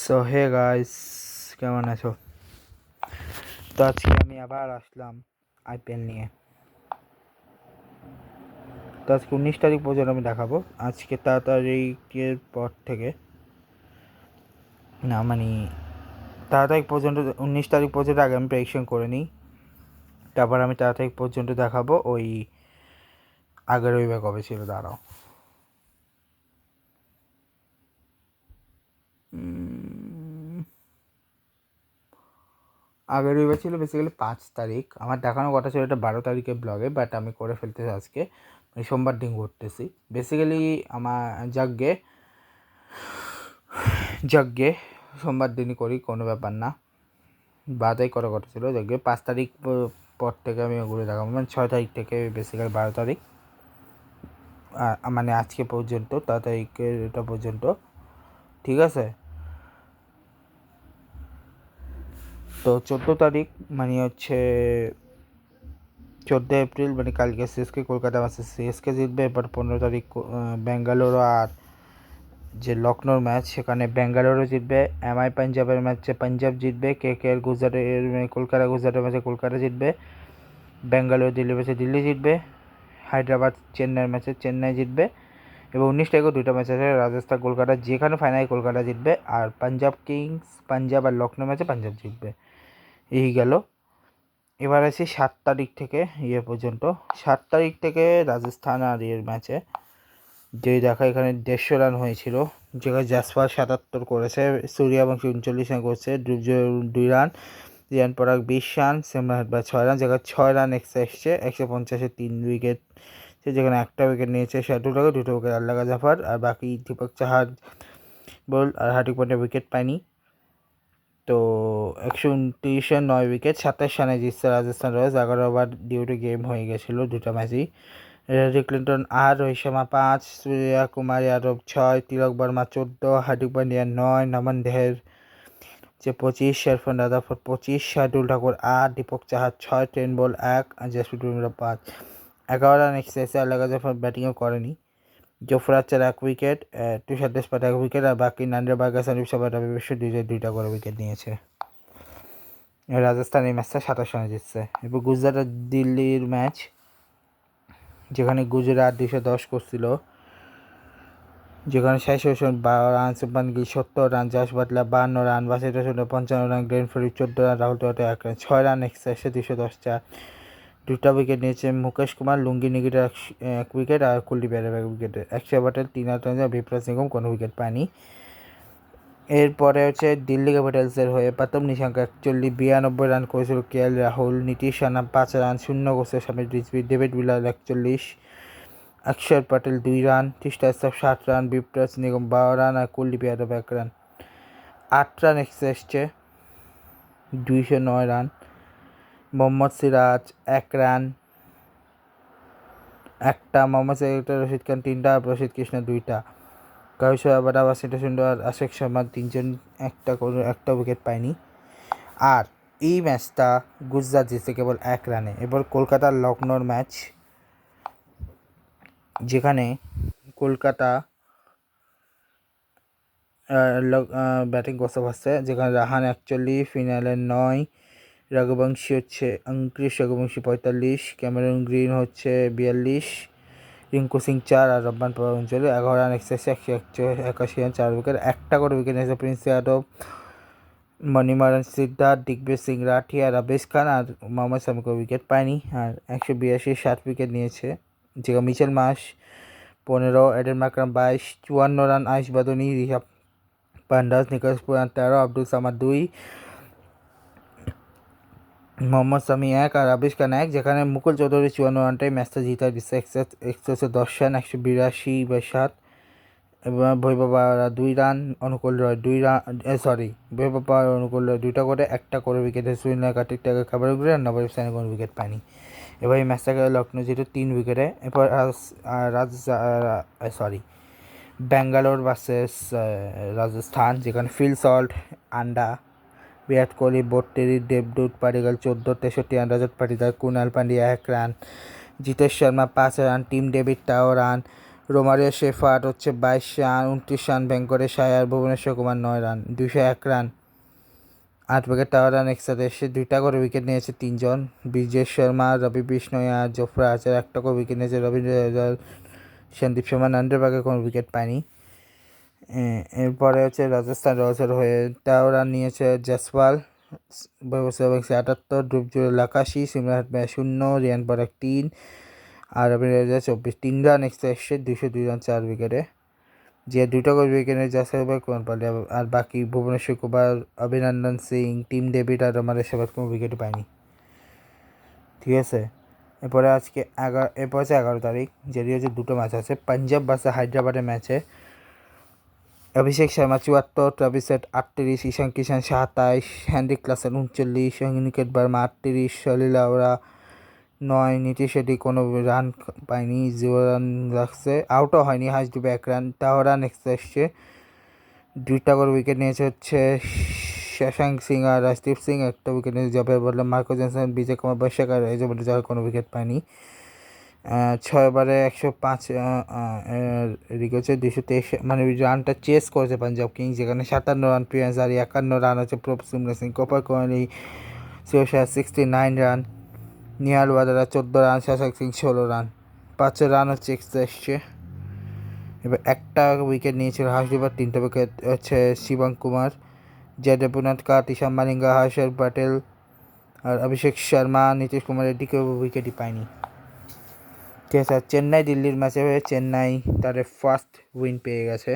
So hey guys, কেমন আছো? তো আজকে আমি আবার আসলাম আইপিএল নিয়ে। তো আজকে 19 তারিখ পর্যন্ত আমি দেখাবো। আজকে 13 তারিখের পর থেকে না মানে 13 তারিখ পর্যন্ত, 19 তারিখ পর্যন্ত আগে আমি প্রেডিকশন করে নিই, তারপর আমি 13 তারিখ পর্যন্ত দেখাবো। ওই আগের রবিবার কবে ছিল দাঁড়াও, আগের রবিবার ছিল বেসিক্যালি 5 তারিখ। আমার দেখানোর কথা ছিল এটা 12 তারিখের ব্লগে, বাট আমি করে ফেলতেছি আজকে, সোমবার দিন করতেছি। বেসিক্যালি আমার যজ্ঞে সোমবার দিনই করি, কোনো ব্যাপার না, বাদাই করা কথা ছিল। যজ্ঞে 5 তারিখ পর থেকে আমি ওগুলো দেখাবো, মানে 6 তারিখ থেকে বেসিক্যালি 12 তারিখ, মানে আজকে পর্যন্ত 13 তারিখের এটা পর্যন্ত, ঠিক আছে। তো 14 তারিখ মানে হচ্ছে 14 এপ্রিল, মানে কালকে সিএসকে কলকাতা ম্যাচে সিএসকে জিতবে। এবার 15 তারিখ ব্যাঙ্গালোর আর যে লখনৌর ম্যাচ, সেখানে ব্যাঙ্গালোরও জিতবে। এমআই পাঞ্জাবের ম্যাচে পাঞ্জাব জিতবে। কেকেআর গুজরাটের কলকাতা গুজরাটের ম্যাচে কলকাতা জিতবে। ব্যাঙ্গালোর দিল্লি ম্যাচে দিল্লি জিতবে। হায়দ্রাবাদ চেন্নাইয়ের ম্যাচে চেন্নাই জিতবে। এবং 19 তারিখেও দুটো ম্যাচ আছে, রাজস্থান কলকাতা, যেখানে ফাইনালে কলকাতা জিতবে। আর পাঞ্জাব কিংস পাঞ্জাব আর লখনৌ ম্যাচে পাঞ্জাব জিতবে। এই গেল। এবার আছে 7 তারিখ থেকে পর্যন্ত। 7 তারিখ থেকে রাজস্থান আর ম্যাচে যে দেখা, এখানে 150 রান হয়েছিল, যেখানে জাসপার 77 করেছে, সূর্যবংশী 39 রান করেছে, ধ্রুব 2 রান, রিয়ান পরাগ 20 রান, সিমরান হেটমার 6 রান, যেখানে 6 রান এক্সট্রা এসছে। 150-এ 3 উইকেট, যেখানে একটা উইকেট নিয়েছে শার্দুল ঠাকুর, 2টো উইকেট আল্লাহ জাফর, আর বাকি দীপক চাহার বল আর হার্দিক পান্ডিয়া উইকেট পায়নি। তো 129-এ 9 উইকেট, 27 রানে জিতছে Rajasthan Royals. 11 over duty game হয়ে গেছিলো দুটো ম্যাচই। রিকি ক্লিন্টন 8, রোহিত শর্মা 5, সূর্য কুমার যাদব 6, তিলক বর্মা 14, হার্দিক পান্ডিয়া 9, নমন ধের 25, ইরফান রাদাফোর্ড 25, শার্দুল ঠাকুর 8, দীপক চাহার 6, ট্রেন্ট বোল্ট 1 আর জসপ্রীত বুমরা 5। 11 রান এক্সেসে আল্লাহ জাফর ব্যাটিংও করেনি। জোফরা আর্চার 1 উইকেট, তুষার দেশপাত 1 উইকেট, আর বাকি নান্ডার বার্গার, সন্দীপ শর্মা, রবি বিশ্ব 2 করে উইকেট নিয়েছে। রাজস্থান এই ম্যাচটা 27 রানে জিতছে। এবার গুজরাট আর দিল্লির ম্যাচ, যেখানে গুজরাট 210 করছিল, যেখানে 12 run, Shubman Gill 70 run, Jos Buttler 52 run, Basit 55 run, Glenn Freddy 14 run, Rahul Tewatia 1 run, 6 run extra 210 4। 2টা উইকেট নিয়েছে Mukesh Kumar, Lungi Ngidi 1 wicket, আর কুলদীপ যাদব 1 উইকেটে। অক্ষর প্যাটেল 3 রান, বিপ্লব সিংহম কোনো উইকেট পায়নি। এরপরে হচ্ছে দিল্লি ক্যাপিটালসের হয়ে প্রথম নিশাঙ্ক 92 রান করেছিল কেএল রাহুল, নীতিশ রানা 5 রান, শূন্য করছে সামির রিজভি, ডেভিড মিলার 41, অক্ষর প্যাটেল 2 রান, তিস্তা সব 60 রান, বিপ্লব নিগম 12 রান, আর Kuldeep Yadav 1 run. 8 run extra এসছে, 209 রান। মোহাম্মদ সিরাজ 1 রান, একটা, মোহাম্মদ সিরাজ, রশিদ খান 3টা, রশিদ কৃষ্ণ 2টা, কাউশো আবাদা, বাসিটা সুন্দর আর আশিক শর্মা 3জন একটা উইকেট পায়নি। আর এই ম্যাচটা গুজরাট জিতছে কেবল 1 রানে। এবার কলকাতার লখনৌর ম্যাচ, যেখানে কলকাতা ব্যাটিং করতে পারছে, যেখানে রাহান 41, ফিনালে 9, রঘুবংশী হচ্ছে 29, রঘুবংশী 45, ক্যামেরন গ্রিন হচ্ছে 42, রিঙ্কু সিং 4, আর রব্বান পাওয়ার 39। 11 রান এক্সেসে 181 রান, 4 উইকেট, একটা করে উইকেট নিয়েছে প্রিন্স যাদব, মণিমারন সিদ্ধার্থ, দিগ্বিজয় সিং রাঠিয়া, রবেশ খান আর মোহাম্মদ শামিকে উইকেট পায়নি। আর 182 7 উইকেট নিয়েছে, যেখানে Mitchell Marsh 15, Aiden Markram 22, 54 run, Ayush Badoni, রিহাব পান্ডাস, নিকোলাস পুরান 13, আব্দুল সামাদ 2, মোহাম্মদ শামি 1 আর রবেশ খান 1। যেখানে মুকুল চৌধুরী 54 রানটাই ম্যাচটা জিতা দিচ্ছে, 110 রান, 182/7। এবং বৈভব পাওয়ার 2 রান, অনুকূল রয় 2 রান, বৈভব পাওয়ার অনুকূল রয় 2টা করে, একটা করে উইকেটে সুনীল কার্তিক টাকা খাবার উইকেট, আর নবাব সাইনি কোনো উইকেট পায়নি। এবার এই ম্যাচটাকে লখনৌ জিতো 3 উইকেটে। এরপর ব্যাঙ্গালোর ভার্সেস রাজস্থান, যেখানে ফিল সল্ট আন্ডা, বিরাট কোহলি 32, দেবদূত Padikkal 14, 63 run, Rajat Patidar, Krunal Pandya 1 run, Jitesh Sharma 5 run, Tim David 13 run, Romario Shepherd হচ্ছে 22 run, 29 run, Venkatesh Iyer, Bhuvneshwar Kumar 9 run, 201 run, 8 wicket. টাওয়ার রান একসাথে এসে 2টা করে উইকেট নিয়েছে 3 জন, ব্রিজেশ শর্মা, রবি বিষ্ণয় আর জোফরা আচার 1টা করে উইকেট নিয়েছে, রবীন্দ্র জাদেজা, সন্দীপ শর্মা, নান্ডের বাগে কোনো উইকেট পায়নি। এরপরে হচ্ছে রাজস্থান রয়্যালসের হয়ে 13 রান নিয়েছে জয়সওয়াল, 78, ধ্রুবজুড়ে 81, সিমরান হেটমেয়ার 0, রিয়ান পরাগ 3 আর রবীন্দ্র জাদেজা 24। 3 রান এক্সট্রা এসছে 202 রান 4 উইকেটে, যে 2টা করে উইকেটে জয়সওয়াল কুমার পান্ডিয়া, আর বাকি ভুবনেশ্বর কুমার, অভিনন্দন সিং, টিম ডেভিড আর রোমারিও শেফার্ড কোনো উইকেট পায়নি। ঠিক আছে, এরপরে হচ্ছে 11 তারিখ, যেটি হচ্ছে 2টো ম্যাচ আছে। পাঞ্জাব ভার্সেস হায়দ্রাবাদের ম্যাচে অভিষেক শর্মা 74, ট্রাভিস হেড 38, ঈশান কিষান 27, হেনরিক ক্লাসেন 39, অনিকেত বার্মা 38, সলিল আরোরা 9, নীতিশ রেড্ডি কোনো রান পায়নি, 0 রান রাখছে, আউটও হয়নি, হাইস্ট ডুবে 1 রান। 13 রান এক্সট্রা এসছে, 2টা করে উইকেট নিয়েছে হচ্ছে শশাঙ্ক সিং আর রাজদীপ সিং, 1টা উইকেট নিয়েছে জবের বদলে মার্কো জনসন, বিজয় কুমার বৈশাখ আর এজবুল যাওয়ার কোনো উইকেট পায়নি। 6 ওভারে 105, এদিকে হচ্ছে 223, মানে রানটা চেস করেছে পাঞ্জাব কিংস, যেখানে 57 রান প্রিয়ান্স আর 51 রান হচ্ছে প্রভ সিমরন সিং, কোপার কোহলি 69 run, Nehal Wadhera 14 run, Shashank Singh 16 run, 5 run হচ্ছে এক্সট্রা এসছে। এবার 1টা উইকেট নিয়েছিল হার্ষদীপ, 3টা উইকেট হচ্ছে শিবম কুমার, জয়দেব পুনাটকা, তিশাম মালিঙ্গা, হর্ষল প্যাটেল আর অভিষেক শর্মা, নীতিশ কুমার রেড্ডি কেউ উইকেটই পায়নি। ঠিক আছে, চেন্নাই দিল্লির ম্যাচে হয়ে চেন্নাই তাদের ফার্স্ট উইন পেয়ে গেছে।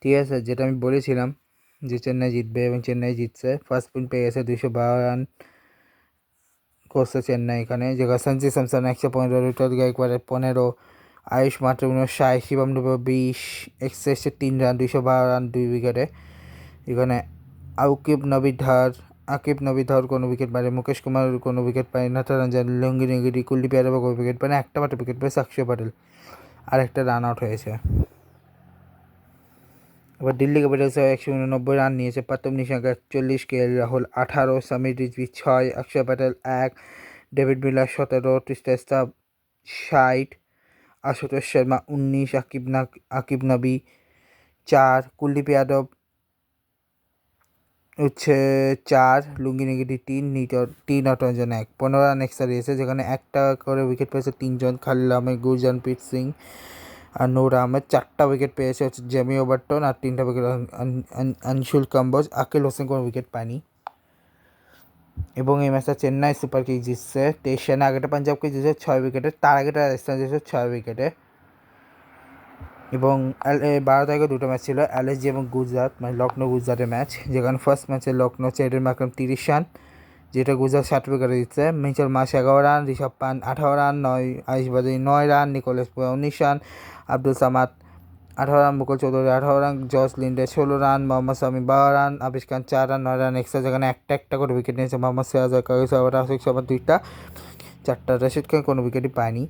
ঠিক আছে, যেটা আমি বলেছিলাম যে চেন্নাই জিতবে এবং চেন্নাই জিতছে, ফার্স্ট উইন পেয়ে গেছে। 212 রান করছে চেন্নাই এখানে, যেখানে সঞ্জু স্যামসন 115, ঋতুরাজ গায়কোয়াড়ের 15, আয়ুষ মাত্র 59, শিবম ডুবে 20, এক্সট্রা 3 রান, 212 রান 2 উইকেটে। এখানে আকিব নবিধর কোনো উইকেট পায়নি, মুকেশ কুমার কোনো উইকেট পায়নি, নাথারঞ্জন, লুঙ্গি নেগিরি, কুলদীপ যাদব কোনো উইকেট পায়নি, 1টা মাত্র উইকেট পেয়েছে অক্ষর প্যাটেল আর 1টা রান আউট হয়েছে। এবার দিল্লি ক্যাপিটালস 189 রান নিয়েছে, প্রথম নিশাঙ্ক 41, কে এল Rahul 18, Samir Rizvi 6, Axar Patel 1, David Miller 17, Tristan Stubbs 60, Ashutosh Sharma 19, Aqib Nabi 4, Kuldeep Yadav হচ্ছে 4, লুঙ্গি নেগিটি 3, নটরঞ্জন 1, 15 রান এক্সট্রা দিয়েছে, যেখানে 1টা করে উইকেট পেয়েছে 3 জন, খালিল আহমেদ, গুরজানপ্রীত সিং আর নূর আহমেদ। 4টা উইকেট পেয়েছে হচ্ছে জেমি ওভারটন আর 3টা উইকেট আনশুল কাম্বোজ, আকিল হোসেন কোনো উইকেট পায়নি। এবং এই ম্যাচটা চেন্নাই সুপার কিংস জিতছে 23 রানে, আগেটা পাঞ্জাবকে জিতছে 6 উইকেটে, তার আগেটা রাজস্থান জিতছে 6 উইকেটে। এবং 12 তারিখে 2টো ম্যাচ ছিল, এলএসজি এবং গুজরাট, মানে লখনৌ গুজরাটের ম্যাচ, যেখানে ফার্স্ট ম্যাচে লখনৌ চেডেন মার্কাম 30 রান, যেটা গুজরাট 60 উইকেটে দিচ্ছে, Mitchell Marsh 11 run, Rishabh Pant 18 run, Ayush Badoni 9 run, Nicholas Pooran 19 run, Abdul Samad 18 run, Mukul Choudhary 18 run, Jos Linde 16 run, Mohammed Shami 12 run, Avesh Khan 4 run, 9 run extra, যেখানে একটা করে উইকেট নিয়েছে মোহাম্মদ সিরাজ, আশিক শর্মা 2টা, 4টা, রশিদ খান কোনো উইকেটই পায়নি।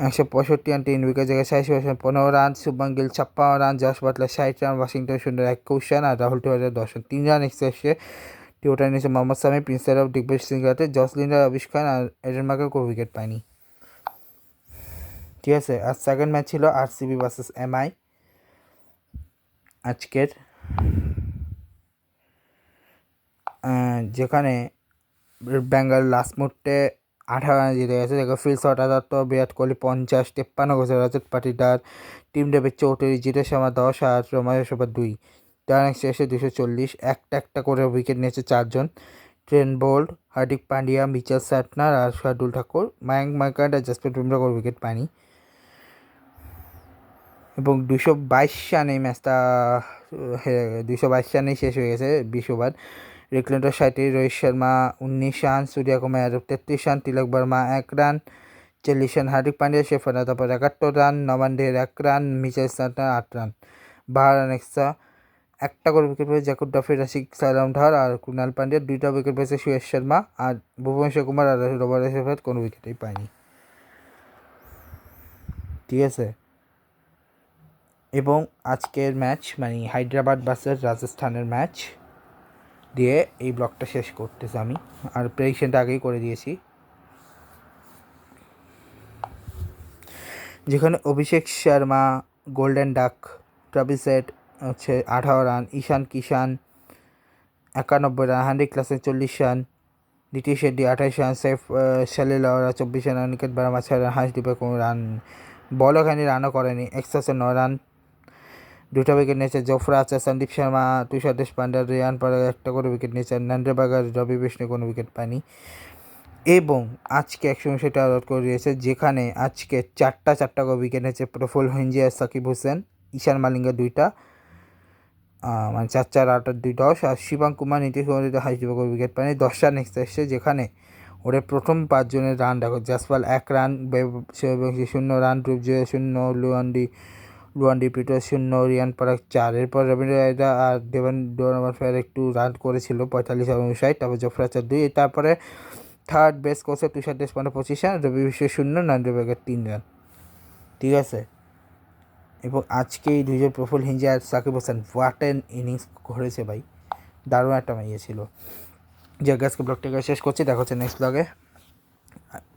165 রান 3 উইকেট, জায়গায় 60 15 run, Shubman Gill 56 run, Jos Butler 60 run, Washington সুন্দর 21 রান আর রাহুল টিওয়াটার 10 রান। 3 রান এক্সট্রা এসে টিওটার নিয়েছে মোহাম্মদ শামি, প্রিন্স অফ দিগ্বিজয় সিং রাতে, জস লিন্ডার, আবিশ খান আর এডেন মার্কার কোনো উইকেট পায়নি। ঠিক আছে, আর সেকেন্ড ম্যাচ ছিল আরসিবি ভার্সেস এমআই আজকের, যেখানে বেঙ্গল লাস্ট মুহূর্তে 18 রানে জিতে গেছে, যেখানে ফিল শট 78, বিরাট কোহলি 50, 53 করেছে রজত পাটিদার, টিম ডেভিড 34, জিতেশ শর্মা 10 আর রোমারিও শেফার্ড 2, টার্ন এক্সট্রা 240, একটা করে উইকেট নিয়েছে 4 জন, Trent Boult, Hardik Pandya, Mitchell Santner আর শার্দুল ঠাকুর, মায়াঙ্ক মার্কান্ড আর জসপ্রীত বুমরা করে উইকেট পায়নি। এবং 222 রানে এই ম্যাচটা 222 রানেই শেষ হয়ে গেছে 20 ওভার। রিকলেন্টার 60, রোহিত শর্মা 19 রান, সূর্য কুমার 33 রান, তিলক বর্মা 1 রান, 40 রান, হার্দিক পান্ডিয়া, শেফানা তারপর 71 রান, নমান ডের 1 run, Mitchell স্যাটনার 8 run, 12 run extra, একটা করে উইকেট পেয়েছে জাকুব ডাফি, রাশিক সালামধার আর কুনাল পান্ডিয়া, 2টা উইকেট পেয়েছে সুয়েশ শর্মা আর ভুবনেশ্বর কুমার আর রোমারিও শেফার্ড কোনো উইকেটই পায়নি। ঠিক আছে, এবং আজকের ম্যাচ মানে হায়দ্রাবাদ ভার্সেস রাজস্থানের ম্যাচ দিয়ে এই ব্লগটা শেষ করতেছি আমি, আর প্রেডিকশনটা আগেই করে দিয়েছি। যেখানে Abhishek Sharma golden duck, Travis Head হচ্ছে 18 run, Ishan Kishan 91 run, Heinrich Klaasen 40 run, দ্বিতীয় শেড্ডি 28 রান, সেফ শালিলাওয়ারা 24 রান, নিকেট বার্মা 6 রান, হার্ষদীপে কোনো রান বলও খানি রানও করেনি, এক্সট্রাসে 9 রান, 2টা উইকেট নিয়েছে জোফরা আছে, সন্দীপ শর্মা, তুষার দেশপান্ডে, রিয়ান পরাগ একটা করে উইকেট নিয়েছে, নান্দ্রেবাগার রবি বিষ্ণু কোনো উইকেট পায়নি। এবং আজকে একসঙ্গে সেটা আউট করে দিয়েছে, যেখানে আজকে চারটা করে উইকেট নিয়েছে প্রফুল্ল হিঞ্জি আর সাকিব হোসেন, ঈশান মালিঙ্গা 2টা, মানে 4-4-8-2-10, আর শিবম কুমার নীতিশ কুমার হাইস্ট করে উইকেট পায়নি, 10 রান এক্সট্রা এসছে। যেখানে ওদের প্রথম 5 জনের রান দেখো, জাসপাল 1 রান, সূর্যবংশী 0 রান, রূপজয় 0, লুয়ান্ডি পিটার 0, রিয়ান পরাগ 4, এরপর রবীন্দ্র জাদেজা আর ডোনাভান ফেয়ার একটু রান করেছিল 45 এবং 60, তারপর জফরা আর্চার 2, তারপরে থার্ড বেস্ট করছে তুষার দেশপান্ডে 25 রান, রবি বিশ্ব 0, নান্দ্রেবাগের 3 রান। ঠিক আছে, এবং আজকে এই দুজন প্রফুল্ল হিঞ্জি আর Sakib Hossain what an innings করেছে ভাই, দারুণ একটা ইয়ে ছিল। যে আজকে ব্লগটাকে শেষ করছি, দেখা হচ্ছে নেক্সট ব্লগে,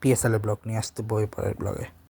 পিএসএল এর ব্লগ নিয়ে আসতে বই পরের ব্লগে।